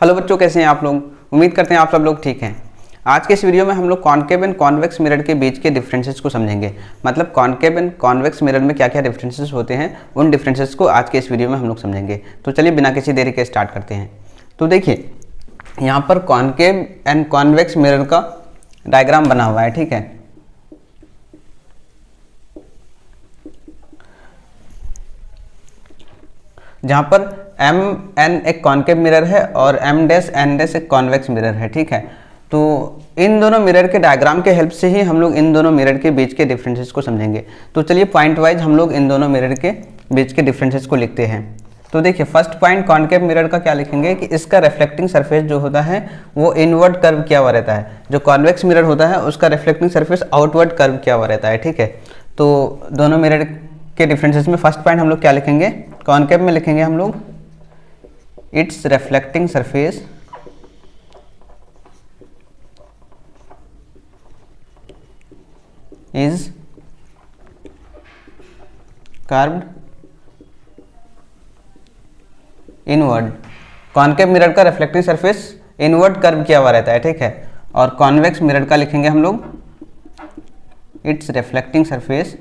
Hello बच्चों, कैसे हैं आप लोग। उम्मीद करते हैं आप सब लोग ठीक हैं। आज के इस वीडियो में हम लोग कॉनकेव एंड कॉन्वेक्स मिरर के बीच के डिफरेंसेस को समझेंगे। मतलब कॉनकेव एंड कॉन्वेक्स मिरर में क्या क्या डिफरेंसेस होते हैं, उन डिफरेंसेस को आज के इस वीडियो में हम लोग समझेंगे। तो चलिए बिना किसी देरी के स्टार्ट करते हैं। तो देखिए, यहाँ पर कॉनकेव एंड कॉन्वेक्स मिरर का डायग्राम बना हुआ है, ठीक है। जहाँ पर एम एन एक कॉनकेव मिरर है और एम डैश एन डैश एक कॉन्वेक्स मिरर है, ठीक है। तो इन दोनों मिरर के डायग्राम के हेल्प से ही हम लोग इन दोनों मिरर के बीच के डिफरेंसेस को समझेंगे। तो चलिए पॉइंट वाइज हम लोग इन दोनों मिरर के बीच के डिफरेंसेस को लिखते हैं। तो देखिए, फर्स्ट पॉइंट कॉनकेव मिरर का क्या लिखेंगे कि इसका रिफ्लेक्टिंग सरफेस जो होता है वो इनवर्ड कर्व किया हुआ रहता है। जो कॉन्वेक्स मिरर होता है उसका रिफ्लेक्टिंग सरफेस आउटवर्ड कर्व किया हुआ रहता है, ठीक है। तो दोनों मिरर के डिफरेंसेस में फर्स्ट पॉइंट हम लोग क्या लिखेंगे, कॉनकेव में लिखेंगे हम लोग it's reflecting surface is curved inward। Concave mirror का रिफ्लेक्टिंग सरफेस इनवर्ड कर्व किया हुआ रहता है, ठीक है। और कॉन्वेक्स मिरर का लिखेंगे हम लोग it's reflecting surface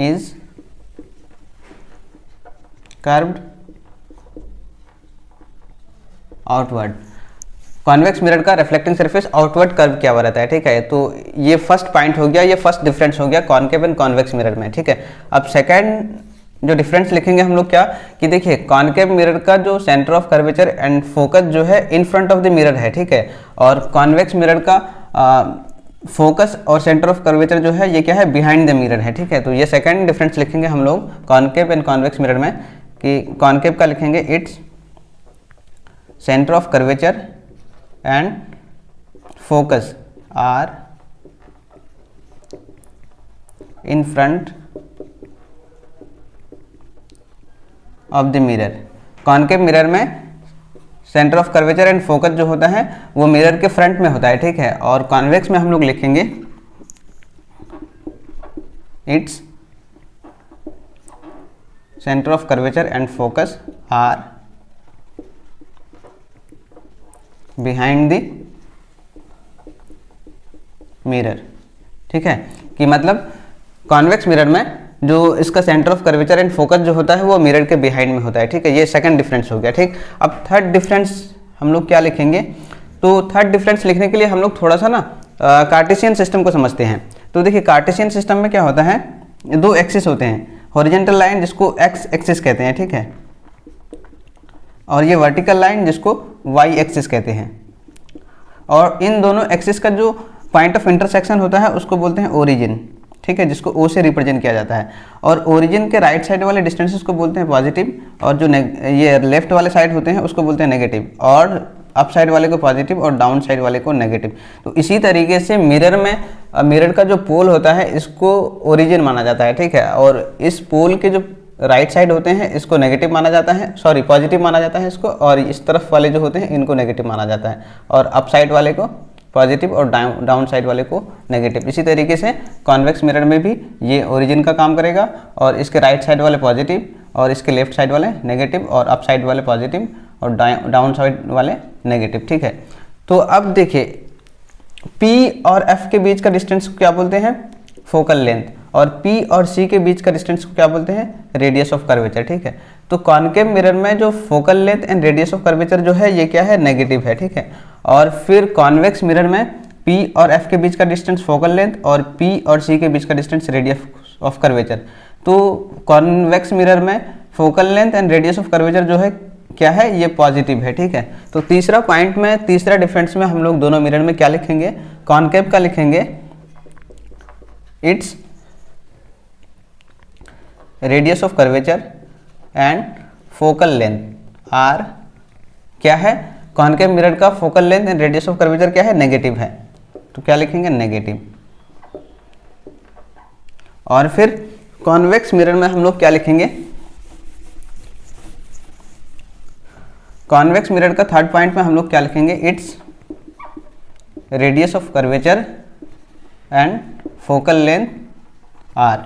is curved outward। Convex mirror का रिफ्लेक्टिंग सरफेस आउटवर्ड कर्व किया हुआ रहता है, ठीक है। तो ये फर्स्ट पॉइंट हो गया, ये फर्स्ट डिफरेंस हो गया कॉनकेव एंड कॉन्वेक्स मिरर में, ठीक है। अब सेकंड जो डिफरेंस लिखेंगे हम लोग क्या कि देखिए, कॉनकेव मिरर का जो centre of curvature and focus जो है इन फ्रंट ऑफ द मिरर है, ठीक है। और कॉन्वेक्स मिरर का फोकस और सेंटर ऑफ कर्वेचर जो है ये क्या है, बिहाइंड द मिरर है, ठीक है। तो ये सेकंड डिफरेंस लिखेंगे हम लोग कॉनकेव एंड कॉन्वेक्स मिरर में कि कॉनकेव का लिखेंगे its centre of curvature and focus are in front of the mirror. Concave mirror में centre of curvature and focus जो होता है वो मिरर के फ्रंट में होता है, ठीक है। और कॉन्वेक्स में हम लोग लिखेंगे its centre of curvature and focus are behind the mirror, ठीक है। कि मतलब कॉन्वेक्स मिरर में जो इसका centre of curvature and focus जो होता है वो मिरर के बिहाइंड में होता है, ठीक है। ये सेकंड डिफरेंस हो गया, ठीक। अब थर्ड डिफरेंस हम लोग क्या लिखेंगे, तो थर्ड डिफरेंस लिखने के लिए हम लोग थोड़ा सा ना कार्टेशियन सिस्टम को समझते हैं। तो देखिए, कार्टेशियन सिस्टम में क्या होता है, दो एक्सिस होते हैं, हॉरिजॉन्टल लाइन जिसको एक्स एक्सिस कहते हैं, ठीक है। और ये वर्टिकल लाइन जिसको वाई एक्सिस कहते हैं। और इन दोनों एक्सिस का जो पॉइंट ऑफ इंटरसेक्शन होता है उसको बोलते हैं ओरिजिन, ठीक है, जिसको ओ से रिप्रेजेंट किया जाता है। और ओरिजिन के राइट साइड वाले डिस्टेंसेस को बोलते हैं पॉजिटिव, और जो ये लेफ्ट वाले साइड होते हैं उसको बोलते हैं नेगेटिव, और अप साइड वाले को पॉजिटिव और डाउन साइड वाले को नेगेटिव। तो इसी तरीके से मिरर में मिरर का जो पोल होता है इसको ओरिजिन माना जाता है, ठीक है। और इस पोल के जो राइट साइड होते हैं इसको नेगेटिव माना जाता है, सॉरी पॉजिटिव माना जाता है इसको, और इस तरफ वाले जो होते हैं इनको नेगेटिव माना जाता है, और अप साइड वाले को पॉजिटिव और डाउन साइड वाले को नेगेटिव। इसी तरीके से कॉन्वेक्स मिरर में भी ये ओरिजिन का काम करेगा, और इसके राइट साइड वाले पॉजिटिव और इसके लेफ्ट साइड वाले नेगेटिव, और अप साइड वाले पॉजिटिव और डाउन साइड वाले नेगेटिव, ठीक है। तो अब देखिए, P और F के बीच का डिस्टेंस को क्या बोलते हैं, फोकल लेंथ, और P और C के बीच का डिस्टेंस को क्या बोलते हैं, रेडियस ऑफ कर्वेचर, ठीक है। तो कॉनकेव मिरर में जो focal length and radius of curvature जो है ये क्या है, नेगेटिव है, ठीक है। और फिर कॉन्वेक्स मिरर में P और F के बीच का डिस्टेंस फोकल लेंथ और P और C के बीच का डिस्टेंस रेडियस ऑफ कर्वेचर। तो कॉन्वेक्स मिरर में focal length and radius of curvature जो है क्या है, ये पॉजिटिव है, ठीक है। तो तीसरा पॉइंट में, तीसरा डिफरेंस में हम लोग दोनों मिरर में क्या लिखेंगे, कॉनकेव का लिखेंगे its radius of curvature and focal length are क्या है, कॉनकेव मिरर का focal length and radius of curvature क्या है, नेगेटिव है। तो क्या लिखेंगे, नेगेटिव। और फिर कॉन्वेक्स मिरर में हम लोग क्या लिखेंगे, कॉन्वेक्स मिरर का थर्ड पॉइंट में हम लोग क्या लिखेंगे, its radius of curvature and focal length are.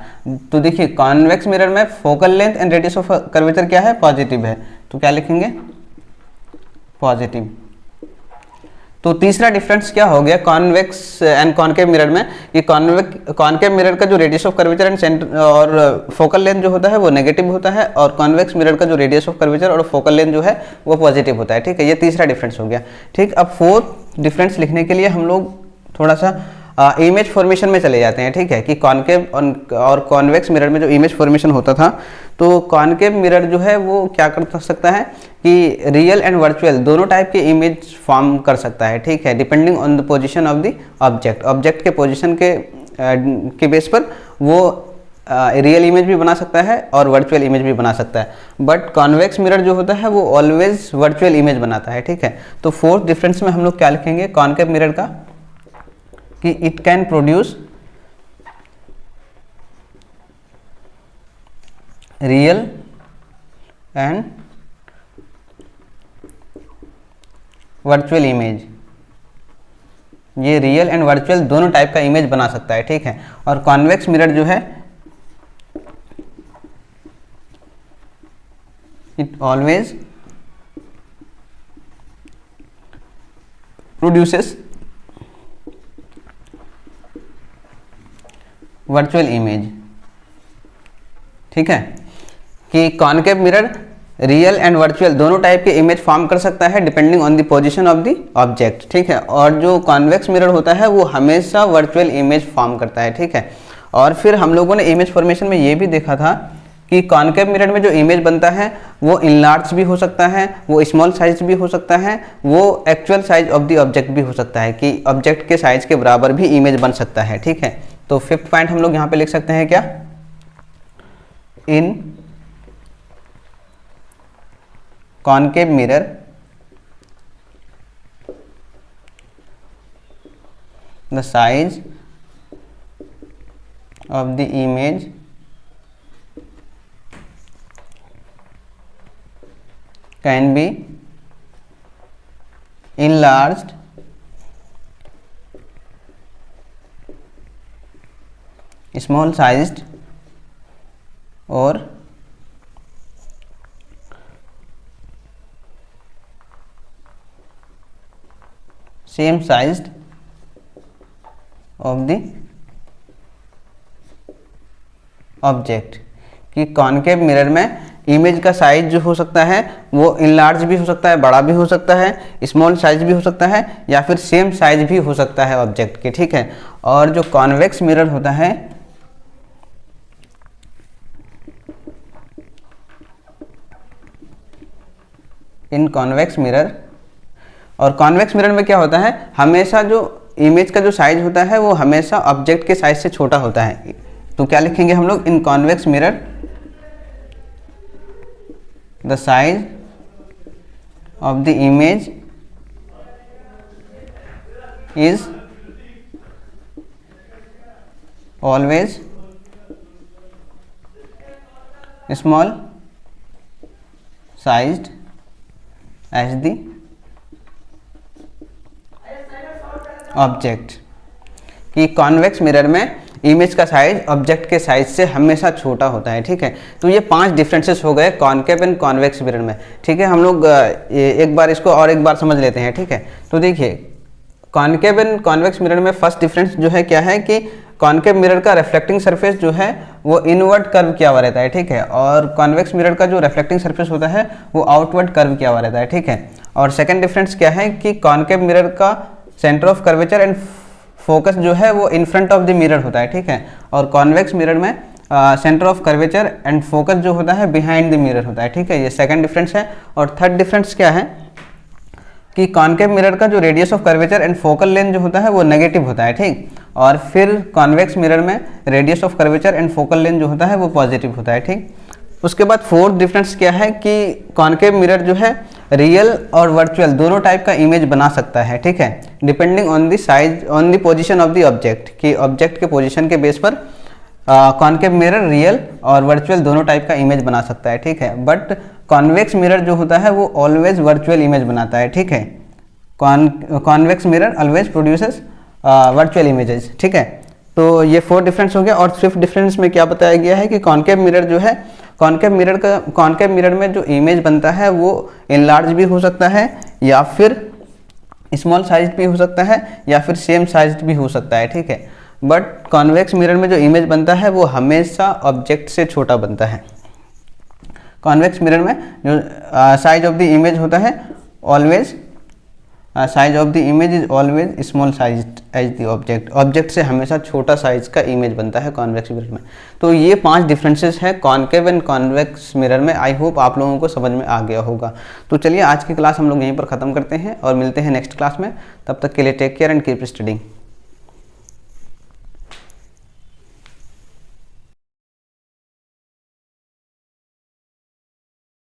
तो देखिए कॉन्वेक्स मिरर में focal length and radius of curvature क्या है, पॉजिटिव है, तो क्या लिखेंगे, पॉजिटिव। तो तीसरा डिफरेंस क्या हो गया कॉन्वेक्स एंड कॉनकेव मिरर में, कि कॉनकेव मिरर का जो radius of curvature and centre और फोकल लेंथ जो होता है वो नेगेटिव होता है, और कॉन्वेक्स मिरर का जो रेडियस ऑफ कर्वेचर और फोकल लेंथ जो है वो पॉजिटिव होता है। ठीक है, ये तीसरा डिफरेंस हो गया। ठीक, अब फोर्थ डिफरेंस लिखने के लिए हम लोग थोड़ा सा इमेज फॉर्मेशन में चले जाते हैं। ठीक है, कि कॉनकेव और कॉन्वेक्स मिरर में जो इमेज फॉर्मेशन होता था, तो कॉनकेव मिरर जो है वो क्या कर सकता है कि रियल एंड वर्चुअल दोनों टाइप के इमेज फॉर्म कर सकता है। ठीक है, depending on the position of the object, object के पोजीशन के बेस पर वो रियल इमेज भी बना सकता है और वर्चुअल इमेज भी बना सकता है। बट कॉन्वेक्स मिरर जो होता है वो ऑलवेज वर्चुअल इमेज बनाता है। ठीक है, तो फोर्थ डिफरेंस में हम लोग क्या लिखेंगे कॉनकेव मिरर का, कि it can produce real and virtual image, ये रियल एंड वर्चुअल दोनों टाइप का इमेज बना सकता है। ठीक है, और कॉन्वेक्स मिरर जो है it always produces virtual image. ठीक है, कि concave mirror real and virtual दोनों टाइप के इमेज फॉर्म कर सकता है depending on the position of the object. ठीक है, और जो कॉन्वेक्स मिरर होता है वो हमेशा वर्चुअल इमेज फॉर्म करता है। ठीक है, और फिर हम लोगों ने इमेज फॉर्मेशन में ये भी देखा था कि कॉनकेव मिरर में जो इमेज बनता है वो इनलार्ज भी हो सकता है, वो स्मॉल साइज भी हो सकता है, वो actual size of the object भी हो सकता है, कि ऑब्जेक्ट के साइज के बराबर भी इमेज बन सकता है। ठीक है, तो फिफ्थ पॉइंट हम लोग यहाँ पे लिख सकते हैं क्या, in concave mirror the size of the image can be enlarged small sized or same sized of the object, कि कॉनकेव मिरर में इमेज का साइज जो हो सकता है वो इनलार्ज भी हो सकता है, बड़ा भी हो सकता है, स्मॉल साइज भी हो सकता है, या फिर सेम साइज भी हो सकता है ऑब्जेक्ट के। ठीक है, और जो कॉन्वेक्स मिरर होता है इन कॉन्वेक्स मिरर, और कॉन्वेक्स मिरर में क्या होता है, हमेशा जो इमेज का जो साइज होता है वो हमेशा ऑब्जेक्ट के साइज से छोटा होता है। तो क्या लिखेंगे हम लोग, in convex mirror the size of the image is always small sized as the object, कि कॉन्वेक्स मिरर में इमेज का साइज ऑब्जेक्ट के साइज से हमेशा छोटा होता है। ठीक है, तो ये 5 डिफरेंसेस हो गए कॉनकेव एंड कॉन्वेक्स मिरर में। ठीक है, हम लोग एक बार इसको और एक बार समझ लेते हैं। ठीक है, तो देखिए कॉनकेव एंड कॉन्वेक्स मिरर में फर्स्ट डिफरेंस जो है क्या है कि कॉनकेव मिरर का रिफ्लेक्टिंग सरफेस जो है वो इनवर्ड कर्व किया हुआ रहता है। ठीक है, और कॉन्वेक्स मिरर का जो रिफ्लेक्टिंग सरफेस होता है वो आउटवर्ड कर्व किया हुआ रहता है। ठीक है, और सेकंड डिफरेंस क्या है कि कॉनकेव मिरर का centre of curvature and focus जो है वो इन फ्रंट ऑफ द मिरर होता है। ठीक है, और कॉन्वेक्स मिरर में centre of curvature and focus जो होता है बिहाइंड द मिरर होता है। ठीक है, ये सेकंड डिफरेंस है। और थर्ड डिफरेंस क्या है कि कॉनकेव मिरर का जो radius of curvature and focal length जो होता है वो नेगेटिव होता है। ठीक, और फिर कॉन्वेक्स मिरर में radius of curvature and focal length जो होता है वो पॉजिटिव होता है। ठीक, उसके बाद फोर्थ डिफरेंस क्या है कि कॉनकेव मिरर जो है रियल और वर्चुअल दोनों टाइप का इमेज बना सकता है। ठीक है, depending on the size on the position of the object, कि ऑब्जेक्ट के पोजीशन के बेस पर कॉनकेव मिरर रियल और वर्चुअल दोनों टाइप का इमेज बना सकता है। ठीक है, बट कॉन्वेक्स मिरर जो होता है वो ऑलवेज वर्चुअल इमेज बनाता है। ठीक है, convex mirror always produces virtual images. ठीक है, तो ये 4 डिफरेंस हो गया। और 5th डिफरेंस में क्या बताया गया है कि कॉनकेव मिरर जो है, कॉनकेव मिरर में जो इमेज बनता है वो इनलार्ज भी हो सकता है, या फिर स्मॉल साइज भी हो सकता है, या फिर सेम साइज भी हो सकता है, ठीक है। बट कॉन्वेक्स मिरर में जो इमेज बनता है वो हमेशा ऑब्जेक्ट से छोटा बनता है। कॉन्वेक्स मिरर में जो साइज ऑफ द इमेज होता है always, size of the image is always small size as the object, object से हमेशा छोटा साइज का इमेज बनता है कॉन्वेक्स मिरर में। तो ये 5 डिफरेंसेस है कॉनकेव एंड कॉन्वेक्स मिरर में। आई होप आप लोगों को समझ में आ गया होगा। तो चलिए आज की क्लास हम लोग यहीं पर ख़त्म करते हैं और मिलते हैं नेक्स्ट क्लास में। तब तक के लिए take care and keep studying.